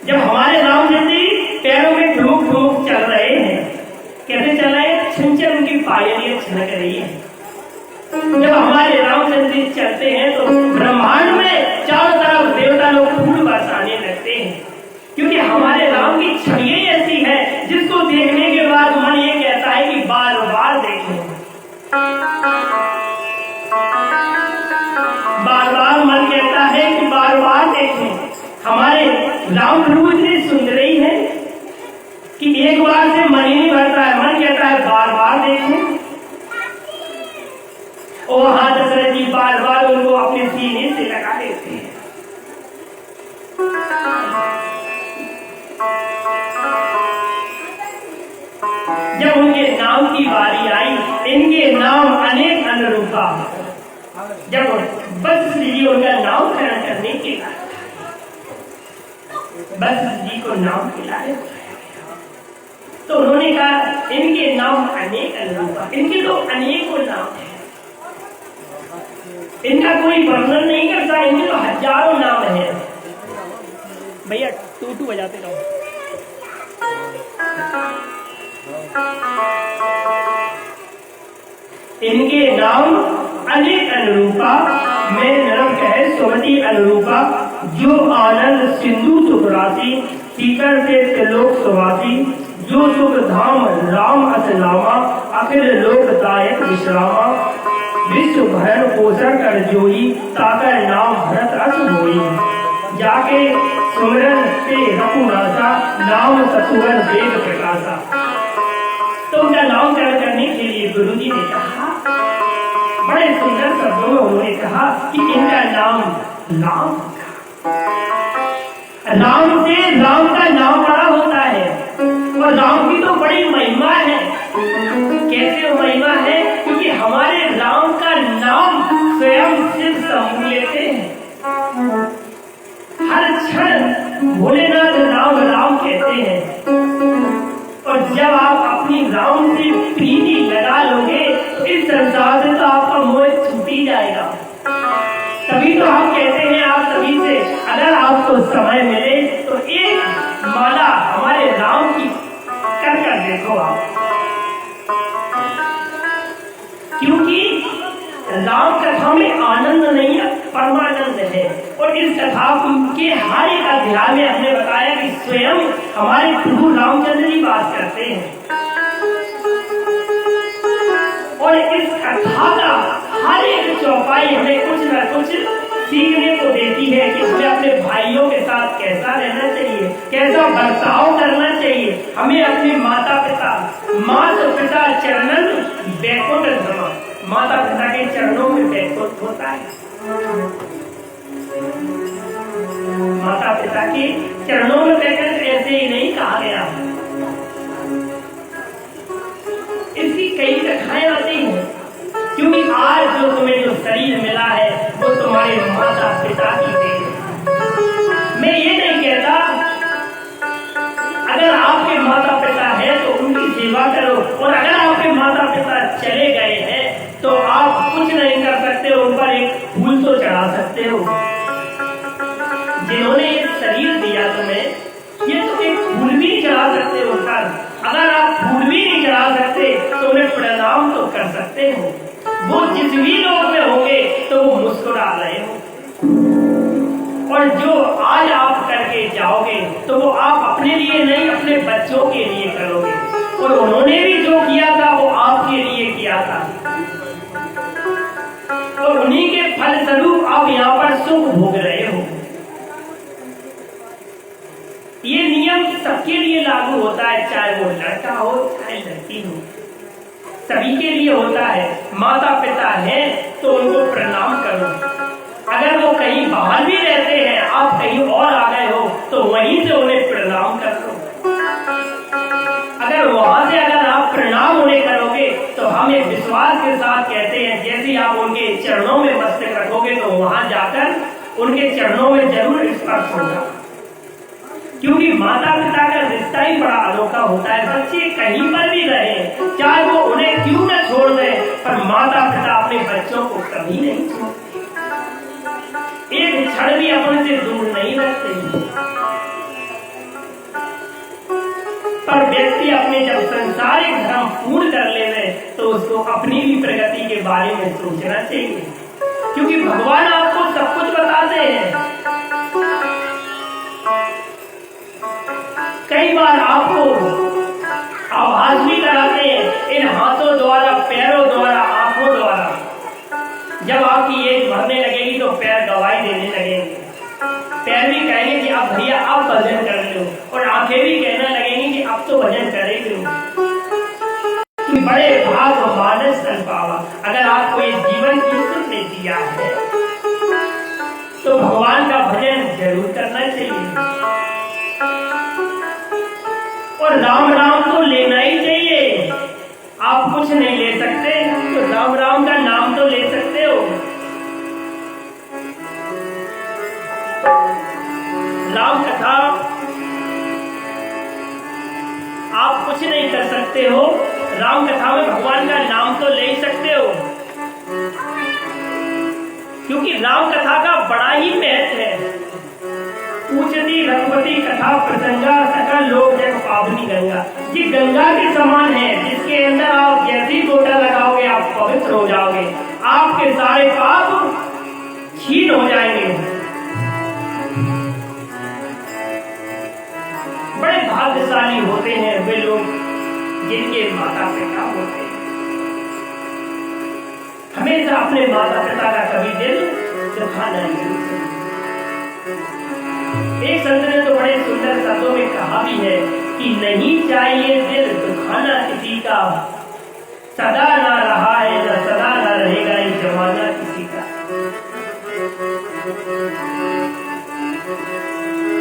जब हमारे रामचंद्र जी पैरों में ठुमुक ठुमुक चल रहे हैं, कैसे चल रहे हैं? छंचल उनकी पायलियां छनक रही है। जब हमारे रामचंद्र जी चलते हैं तो ब्रह्मांड में चारों तरफ देवता लोग फूल बरसाने लगते हैं, क्योंकि हमारे राम की छवि ऐसी है जिसको देखने के बाद मन ये कहता है कि बार बार देखें। बार बार मन कहता है कि बार बार देखें। हमारे राम प्रभु इतने सुंदर ही है कि एक बार से मन ही नहीं भरता है, मन कहता है बार बार देखें। और हाँ, दशरथ जी बार बार उनको अपने सीने से लगा देते हैं। जब उनके नाम की बारी आई, इनके नाम अनेक अनुरूपा। जब वत्स जी उनका नामकरण करने के बाद वत्स जी को नाम खिलाए तो उन्होंने कहा इनके नाम अनेक अनुरूपा। इनके तो अनेकों नाम है, इनका कोई वर्णन नहीं करता, इनके तो हजारों नाम है। भैया टू बजाते रहो। इनके नाम अनेक अनुरूपा, मैं नरम कहे सुमति अनुरूपा, जो आनंद सिंधु सुख राशि, सीकर से त्रिलोक सुवासी, जो सुख धाम राम असलामा, अखिल लोकदायक विश्रामा, विश्व भरण पोषण कर जोई, ताकर नाम भरत रस होई, जाके सुमरन से रघुनाथा, नाम सतुवर वेद प्रकाशा। तो उनका नामकरण करने के लिए गुरु जी ने कहा, बड़े सुंदर शब्दों में उन्होंने कहा कि इनका नाम राम। राम से राम का नाम बड़ा होता है, और राम की तो बड़ी महिमा है। कैसे महिमा है? क्योंकि हमारे राम का नाम स्वयं शिव समूह लेते हैं। हर क्षण भोलेनाथ राम राम कहते हैं, और जब आप अपनी राम से प्रीति लगा लोगे तो इस संसार से तो आपका मोह छूट ही जाएगा। तभी तो हम कहते हैं आप सभी से, अगर आपको समय मिले तो एक माला हमारे राम की कर देखो आप, क्योंकि राम कथा में आनंद नहीं है, परमानंद है। और इस कथा के हर एक अध्याय में हमने बताया कि स्वयं हमारे प्रभु रामचंद्र जी बात करते हैं, और इस कथा का हर एक चौपाई हमें कुछ न कुछ सीखने को देती है कि हमें अपने भाइयों के साथ कैसा रहना चाहिए, कैसा बर्ताव करना चाहिए। हमें अपने माता पिता, माता पिता चरणन बैकुंठ धमा, माता पिता के चरणों में बैकुंठ होता है। माता पिता के चरणों में बैकुंठ ऐसे ही नहीं कहा गया, इसकी कई कथाएं आती हैं। क्योंकि आज जो तुम्हें जो शरीर मिला है वो तुम्हारे माता पिता की देन है। मैं ये नहीं कहता अगर आपके माता पिता है तो उनकी सेवा करो, और अगर आपके माता पिता चले गए हैं तो आप कुछ नहीं कर सकते हो, उन पर एक फूल तो चढ़ा सकते हो। जिन्होंने ये शरीर दिया तुम्हें, ये तो एक फूल भी नहीं चढ़ा सकते हो पर। अगर आप फूल भी नहीं चढ़ा सकते तो उन्हें प्रणाम तो कर सकते हो। वो जिस भी लोग में होंगे तो वो मुस्कुरा रहे हो, और जो आज आप करके जाओगे तो वो आप अपने लिए नहीं, अपने बच्चों के लिए करोगे। और उन्होंने भी जो किया था वो आपके लिए किया था, और उन्हीं के फलस्वरूप आप यहाँ पर सुख भोग रहे हो। ये नियम सबके लिए लागू होता है, चाहे वो लड़का हो चाहे लड़की हो, सभी के लिए होता है। माता पिता है तो उनको प्रणाम करो। अगर वो कहीं बाहर भी रहते हैं, आप कहीं और आ गए हो तो वहीं से उन्हें प्रणाम कर लो। अगर वहां से अगर आप प्रणाम उन्हें करोगे तो हम एक विश्वास के साथ कहते हैं, जैसे आप उनके चरणों में मस्तक रखोगे तो वहां जाकर उनके चरणों में जरूर स्पर्श होगा। क्योंकि माता पिता का रिश्ता ही बड़ा अनोखा होता है। बच्चे कहीं पर भी रहे, चाहे वो उन्हें क्यों न छोड़ दे, पर माता पिता अपने बच्चों को कभी नहीं छोड़ते, एक क्षण भी अपन से दूर नहीं रखते। सारे धर्म पूर्ण कर लेवे तो उसको अपनी भी प्रगति के बारे में सोचना चाहिए, क्योंकि भगवान आपको सब कुछ बताते हैं। कई बार आपको आभास भी कराते हैं इन हाथों द्वारा, पैरों द्वारा, आंखों द्वारा। जब आपकी एज बढ़ने लगेगी तो पैर गवाही देने लगेंगे, पैर भी कहेंगे कि अब भैया अब भजन कर लो, और आंखें भी कहने लगेंगी कि अब तो भजन करे लो। बड़े भाग मानस तन पावा। अगर आपको ये जीवन ईश्वर ने दिया है तो भगवान का भजन जरूर करना चाहिए, और राम राम तो लेना ही चाहिए। आप कुछ नहीं ले सकते तो राम राम का नाम तो ले सकते हो। राम कथा आप कुछ नहीं कर सकते हो, राम कथा में भगवान का नाम तो ले ही सकते हो, क्योंकि राम कथा का बड़ा ही महत्व है। पूछती रघुपति कथा प्रसंगा, सकल लोक जग पावनी गंगा। ये गंगा के समान है, जिसके अंदर आप जैसी गोटा लगाओगे आप पवित्र हो जाओगे, आपके सारे पाप क्षीण हो जाएंगे। बड़े भाग्यशाली होते हैं वे लोग जिनके माता पिता होते हैं। हमेशा अपने माता पिता का कभी दिल दुखाना नहीं। एक संत ने तो बड़े सुंदर शब्दों में कहा भी है कि नहीं चाहिए दिल दुखाना किसी का, सदा ना रहा है ना सदा ना रहेगा ये जमाना किसी का।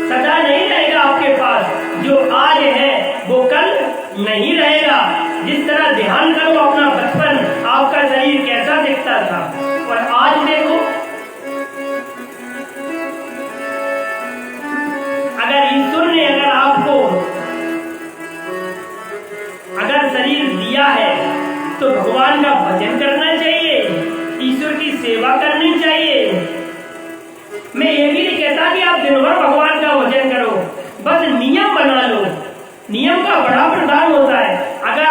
सदा नहीं रहेगा आपके पास, जो आज है वो कल नहीं रहेगा। जिस तरह ध्यान करो अपना बचपन, आपका शरीर कैसा दिखता था और आज देखो। अगर ईश्वर ने अगर शरीर दिया है तो भगवान का भजन करना चाहिए, ईश्वर की सेवा करनी चाहिए। मैं ये भी नहीं कहता कि आप दिन भर भगवान का भजन करो, बस नियम बना लो। नियम का बड़ा प्रदान होता है। अगर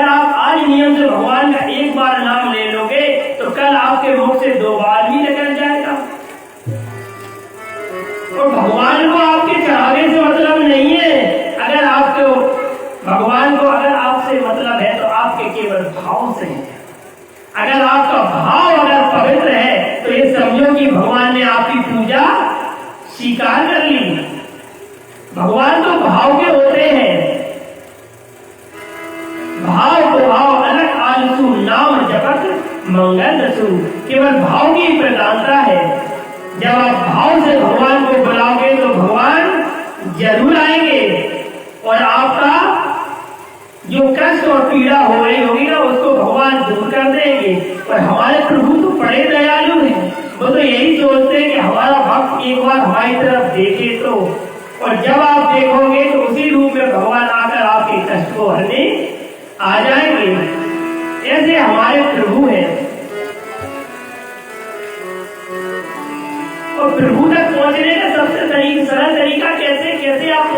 आप आज नियम से भगवान का एक बार नाम ले लोगे तो कल आपके मुख से 2 बार भी निकल जाएगा। और भगवान को आपके चढ़ावे से मतलब नहीं है। अगर आपको भगवान को अगर आपसे मतलब है तो आपके केवल भाव से है। अगर आपका भाव अगर पवित्र है तो ये समझो कि भगवान ने आपकी पूजा स्वीकार कर ली। भगवान तो भाव के होते हैं, भाव को भाव अलग आलसु नाम जपत मंगल रसु। केवल भाव की प्रधानता है। जब आप भाव से भगवान को बुलाओगे तो भगवान जरूर आएंगे और आपका जो कष्ट और पीड़ा हो रही होगी ना उसको भगवान दूर कर देंगे। और हमारे प्रभु तो बड़े दयालु हैं, वो तो यही सोचते हैं कि हमारा भक्त एक बार हमारी तरफ देखे तो, और जब आप देखोगे तो उसी रूप में भगवान आकर आपके कष्ट को हरने आ जाएंगे। ऐसे हमारे प्रभु हैं। और प्रभु तक पहुंचने का सबसे सरल तरीका कैसे आप